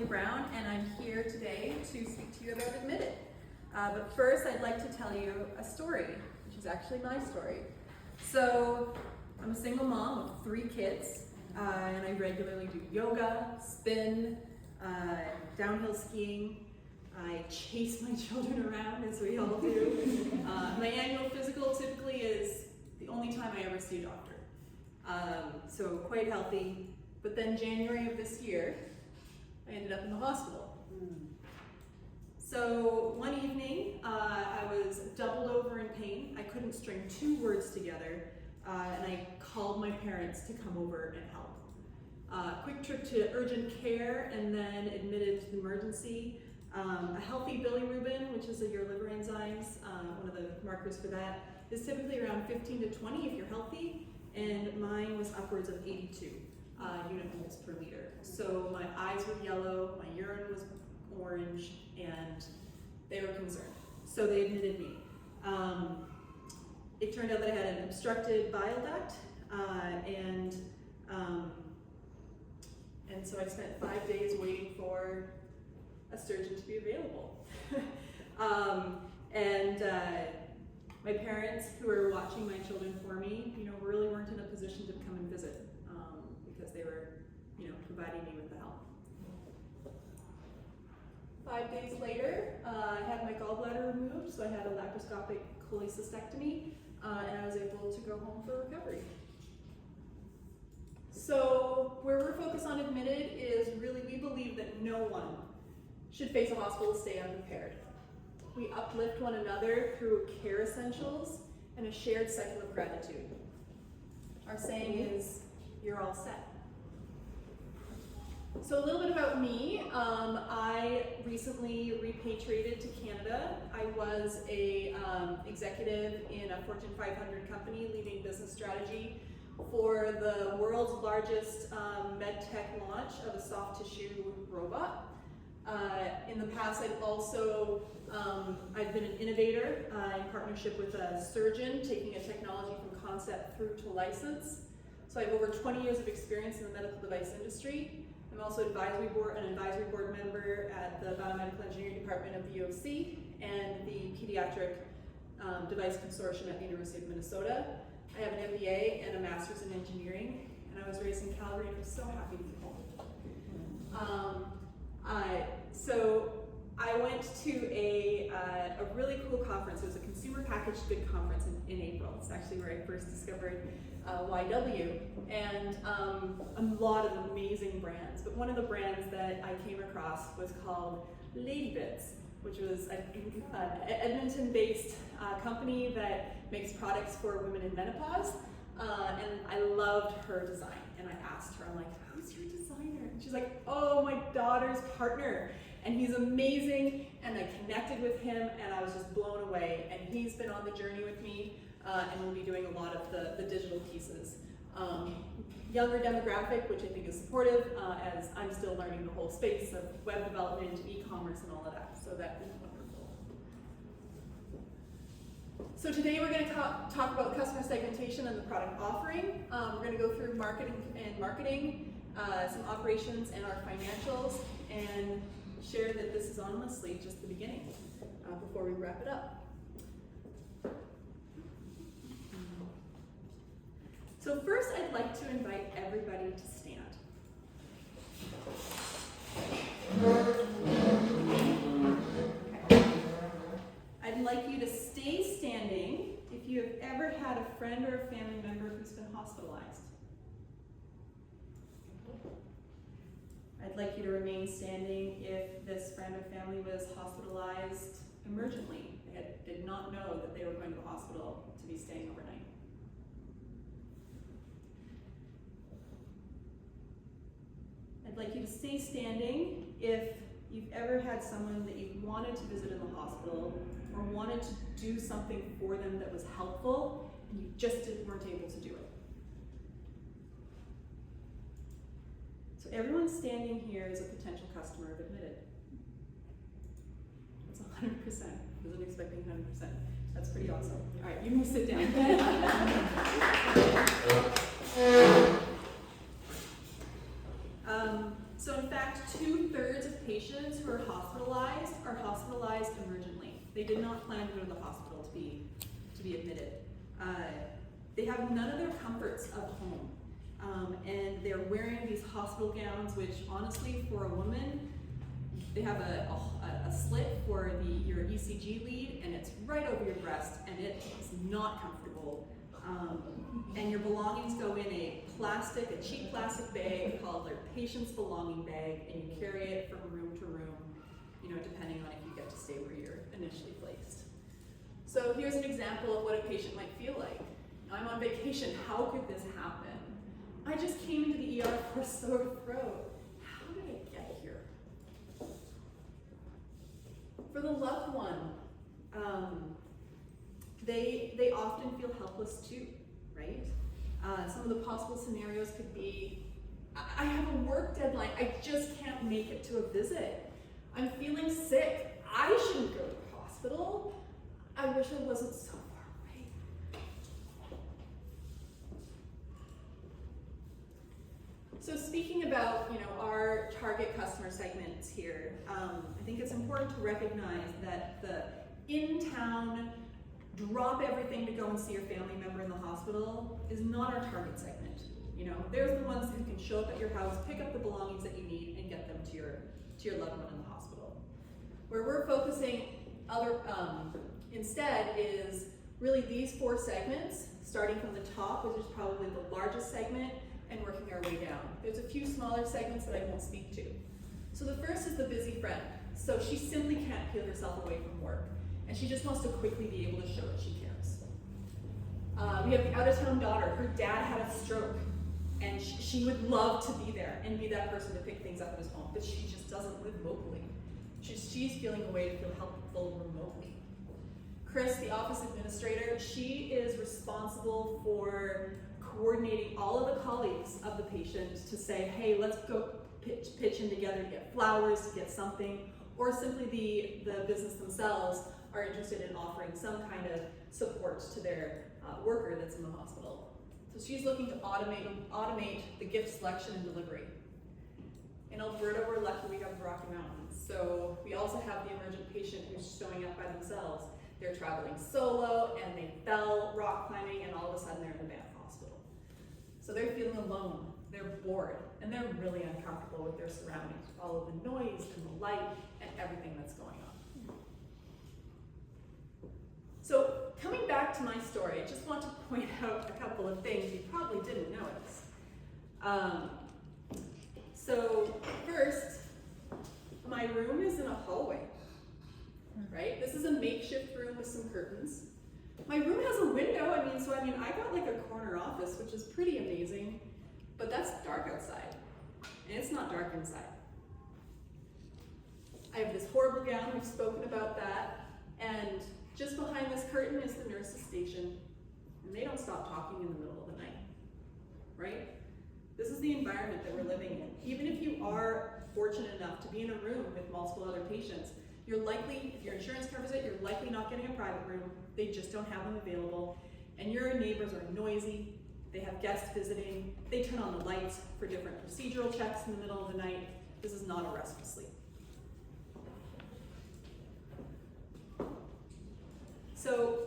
Brown, and I'm here today to speak to you about Admitted. But first, I'd like to tell you a story, which is actually my story. So, I'm a single mom of 3 kids, and I regularly do yoga, spin, downhill skiing. I chase my children around, as we all do. My annual physical typically is the only time I ever see a doctor. So quite healthy. But then January of this year, I ended up in the hospital. So one evening, I was doubled over in pain. I couldn't string 2 words together, and I called my parents to come over and help. Quick trip to urgent care, and then admitted to the emergency. A healthy bilirubin, which is your liver enzymes, one of the markers for that, is typically around 15 to 20 if you're healthy, and mine was upwards of 82 unit moles per liter. So my eyes were yellow, my urine was orange, and they were concerned. So they admitted me. It turned out that I had an obstructed bile duct, and so I spent 5 days waiting for a surgeon to be available. My parents, who were watching my children for me, really weren't in a position to come and visit because they were, providing me with the help. 5 days later, I had my gallbladder removed, so I had a laparoscopic cholecystectomy, and I was able to go home for recovery. So where we're focused on Admitted is really, we believe that no one should face a hospital stay unprepared. We uplift one another through care essentials and a shared cycle of gratitude. Our saying is, you're all set. So a little bit about me. I recently repatriated to Canada. I was a executive in a Fortune 500 company leading business strategy for the world's largest med tech launch of a soft tissue robot. In the past, I've been an innovator in partnership with a surgeon, taking a technology from concept through to license. So I have over 20 years of experience in the medical device industry. I'm also an advisory board member at the Biomedical Engineering Department of the UOC and the Pediatric Device Consortium at the University of Minnesota. I have an MBA and a master's in engineering, and I was raised in Calgary, and I'm so happy to be home. So I went to a really cool conference. It was a consumer packaged good conference in April. It's actually where I first discovered YW, and a lot of amazing brands. But one of the brands that I came across was called Ladybits, which was an Edmonton-based company that makes products for women in menopause. And I loved her design. And I asked her, I'm like, who's your designer? And she's like, oh, my daughter's partner. And he's amazing. And I connected with him, and I was just blown away. And he's been on the journey with me, and we'll be doing a lot of the digital pieces. Younger demographic, which I think is supportive, as I'm still learning the whole space of web development, e-commerce, and all of that. So that is wonderful. So today we're going to talk about customer segmentation and the product offering. We're going to go through marketing, some operations, and our financials, and share that this is honestly just the beginning before we wrap it up. So first, I'd like to invite everybody to stand. Okay. I'd like you to stay standing if you have ever had a friend or a family member who's been hospitalized. I'd like you to remain standing if this friend or family was hospitalized emergently. They did not know that they were going to the hospital to be staying overnight. I'd like you to stay standing if you've ever had someone that you wanted to visit in the hospital or wanted to do something for them that was helpful and you just weren't able to do it. So everyone standing here is a potential customer of Admitted. That's 100%. I wasn't expecting 100%. That's pretty awesome. All right, you can sit down. So in fact, 2/3 of patients who are hospitalized emergently. They did not plan to go to the hospital to be admitted. They have none of their comforts of home. And they're wearing these hospital gowns, which honestly, for a woman, they have a slit for your ECG lead, and it's right over your breast, and it is not comfortable. And your belongings go in a cheap plastic bag called their patient's belonging bag, and you carry it from room to room, depending on if you get to stay where you're initially placed. So here's an example of what a patient might feel like. I'm on vacation, how could this happen? I just came into the ER for a sore throat. How did I get here? For the loved one, they often feel helpless too, right? Some of the possible scenarios could be, I have a work deadline, I just can't make it to a visit. I'm feeling sick, I shouldn't go to the hospital. I wish I wasn't so far away. So speaking about, our target customer segments here, I think it's important to recognize that the in-town, drop everything to go and see your family member in the hospital is not our target segment. There's the ones who can show up at your house, pick up the belongings that you need, and get them to your loved one in the hospital. Where we're focusing instead is really these 4 segments, starting from the top, which is probably the largest segment, and working our way down. There's a few smaller segments that I won't speak to. So the first is the busy friend. So she simply can't peel herself away from work, and she just wants to quickly be able to show that she cares. We have the out-of-town daughter. Her dad had a stroke, and she would love to be there and be that person to pick things up at his home, but she just doesn't live locally. She's feeling a way to feel helpful remotely. Chris, the office administrator, she is responsible for coordinating all of the colleagues of the patient to say, hey, let's go pitch in together to get flowers, to get something, or simply the business themselves are interested in offering some kind of support to their worker that's in the hospital. So she's looking to automate the gift selection and delivery. In Alberta, we're lucky we have the Rocky Mountains. So we also have the emergent patient who's showing up by themselves. They're traveling solo and they fell rock climbing, and all of a sudden they're in the Banff hospital. So they're feeling alone, they're bored, and they're really uncomfortable with their surroundings, with all of the noise and the light and everything that's going on. So coming back to my story, I just want to point out a couple of things you probably didn't notice. So first, my room is in a hallway, right? This is a makeshift room with some curtains. My room has a window, I got like a corner office, which is pretty amazing, but that's dark outside, and it's not dark inside. I have this horrible gown, we've spoken about that, and just behind this curtain is the nurse's station, and they don't stop talking in the middle of the night, right? This is the environment that we're living in. Even if you are fortunate enough to be in a room with multiple other patients, you're likely, if your insurance covers it, you're likely not getting a private room. They just don't have them available. And your neighbors are noisy, they have guests visiting, they turn on the lights for different procedural checks in the middle of the night. This is not a restful sleep. So,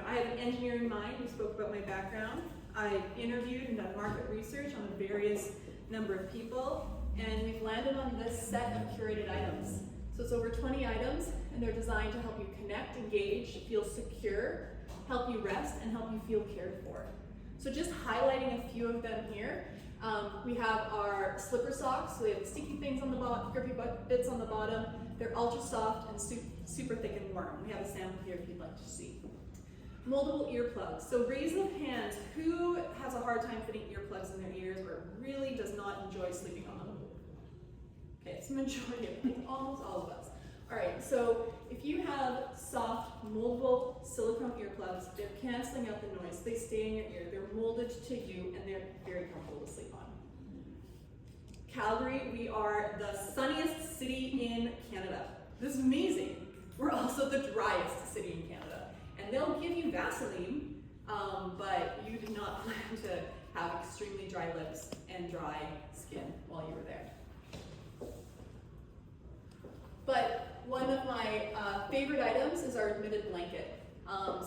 I have an engineering mind. We spoke about my background. I've interviewed and done market research on a various number of people, and we've landed on this set of curated items. So it's over 20 items, and they're designed to help you connect, engage, feel secure, help you rest, and help you feel cared for. So just highlighting a few of them here. We have our slipper socks. So they have the sticky things on the bottom, grippy bits on the bottom. They're ultra soft and super thick and warm. We have a sample here if you'd like to see. Moldable earplugs. So raise of hands, who has a hard time fitting earplugs in their ears or really does not enjoy sleeping on them? Okay, it's a majority of people, almost all of us. All right, so if you have soft, moldable silicone earplugs, they're canceling out the noise. They stay in your ear. They're molded to you, and they're very comfortable to sleep on. Calgary, we are the sunniest city in Canada. This is amazing. We're also the driest city in Canada. And they'll give you Vaseline, but you did not plan to have extremely dry lips and dry skin while you were there. favorite items is our admitted blanket.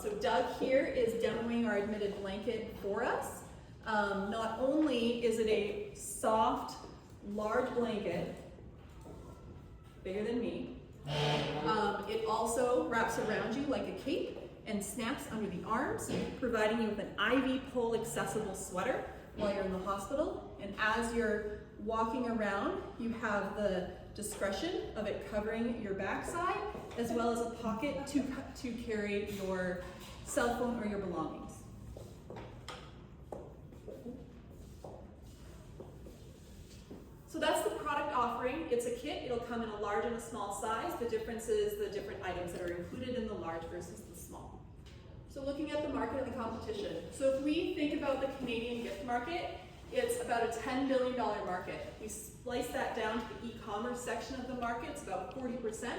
So Doug here is demoing our admitted blanket for us. Not only is it a soft, large blanket, bigger than me, it also wraps around you like a cape and snaps under the arms, providing you with an IV pole accessible sweater while you're in the hospital. And as you're walking around, you have the discretion of it covering your backside, as well as a pocket to carry your cell phone or your belongings. So that's the product offering. It's a kit. It'll come in a large and a small size. The difference is the different items that are included in the large versus the small. So looking at the market and the competition. So if we think about the Canadian gift market, it's about a $10 billion market. We slice that down to the e-commerce section of the market. It's about 40%.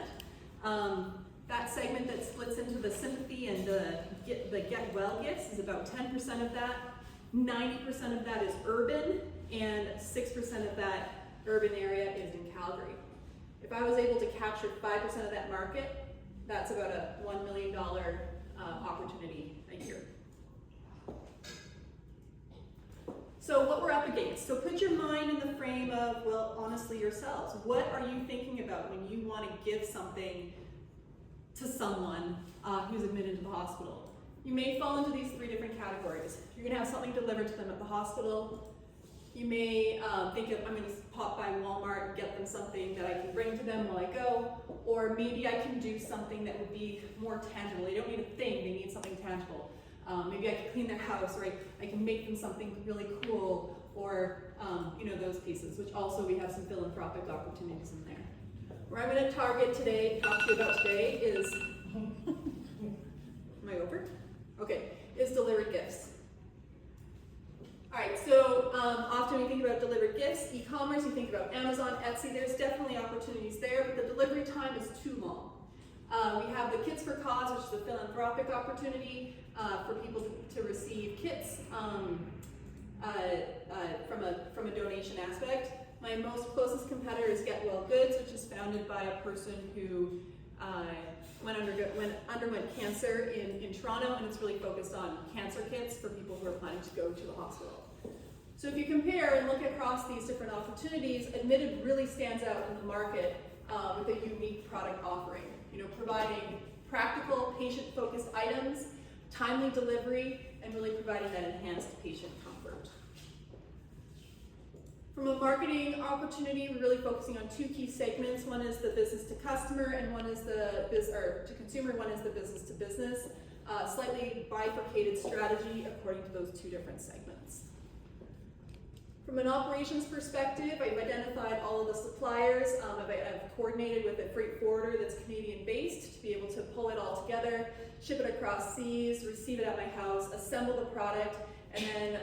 That segment that splits into the sympathy and the get well gifts is about 10% of that. 90% of that is urban, and 6% of that urban area is in Calgary. If I was able to capture 5% of that market, that's about a $1 million opportunity a year. So what we're up against. So put your mind in the frame of, well, honestly yourselves. What are you thinking about when you want to give something to someone who's admitted to the hospital? You may fall into these three different categories. You're going to have something delivered to them at the hospital. You may think of, I'm going to pop by Walmart and get them something that I can bring to them while I go, or maybe I can do something that would be more tangible. They don't need a thing, they need something tangible. Maybe I can clean their house, or I can make them something really cool, or those pieces, which also we have some philanthropic opportunities in there. Where I'm going to talk to you about today is, am I over? Okay, is delivered gifts. All right, so often we think about delivered gifts, e-commerce, you think about Amazon, Etsy, there's definitely opportunities there, but the delivery time is too long. We have the Kits for Cause, which is a philanthropic opportunity for people to receive kits from a donation aspect. My most closest competitor is Get Well Goods, which is founded by a person who underwent cancer in Toronto, and it's really focused on cancer kits for people who are planning to go to the hospital. So if you compare and look across these different opportunities, Admitted really stands out in the market with a unique product offering, providing practical, patient-focused items, timely delivery, and really providing that enhanced patient comfort. From a marketing opportunity, we're really focusing on two key segments. One is the business to customer, and one is to consumer. One is the business to business. Slightly bifurcated strategy according to those two different segments. From an operations perspective, I've identified all of the suppliers. I've coordinated with a freight forwarder that's Canadian-based to be able to pull it all together, ship it across seas, receive it at my house, assemble the product, and then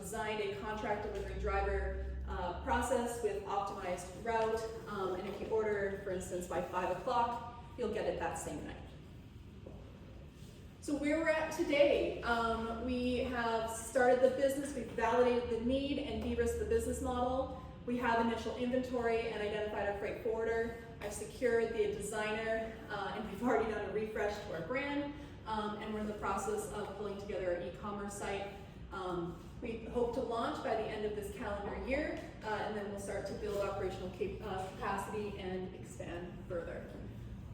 designed a contract delivery driver process with optimized route, and if you order, for instance, by 5 o'clock, you'll get it that same night. So where we're at today, we have started the business, we've validated the need and de-risked the business model. We have initial inventory and identified our freight forwarder. I've secured the designer, and we've already done a refresh to our brand, and we're in the process of pulling together our e-commerce site. We hope to launch by the end of this calendar year, and then we'll start to build operational capacity and expand further.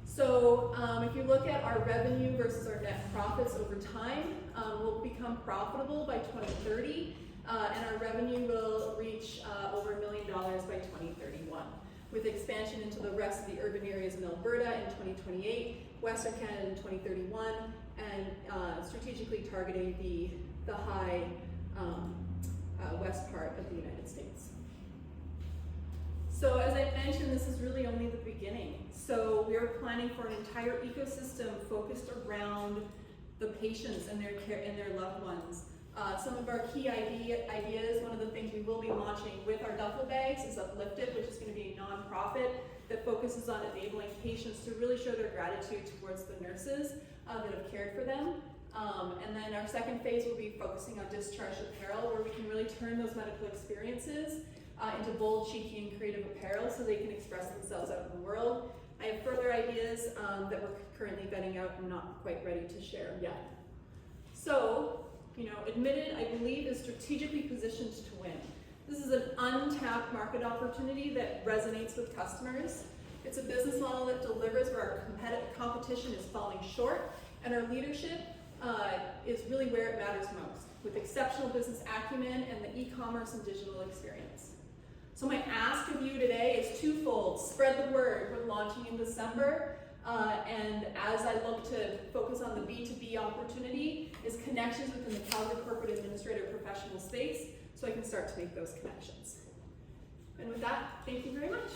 So if you look at our revenue versus our net profits over time, we'll become profitable by 2030, and our revenue will reach over $1 million by 2031, with expansion into the rest of the urban areas in Alberta in 2028, Western Canada in 2031, and strategically targeting the high west part of the United States. So as I mentioned, this is really only the beginning. So we are planning for an entire ecosystem focused around the patients and their care and their loved ones. Some of our key ideas, one of the things we will be launching with our duffel bags is Uplifted, which is going to be a nonprofit that focuses on enabling patients to really show their gratitude towards the nurses that have cared for them. And then our second phase will be focusing on discharged apparel, where we can really turn those medical experiences into bold, cheeky, and creative apparel so they can express themselves out in the world. I I have further ideas that we're currently vetting out and not quite ready to share yet. So, Admitted, I believe, is strategically positioned to win. This is an untapped market opportunity that resonates with customers. It's a business model that delivers where our competition is falling short, and our leadership is really where it matters most, with exceptional business acumen and the e-commerce and digital experience. So my ask of you today is twofold. Spread the word. We're launching in December, and as I look to focus on the B2B opportunity, is connections within the Calgary corporate administrative professional space, so I can start to make those connections. And with that, thank you very much.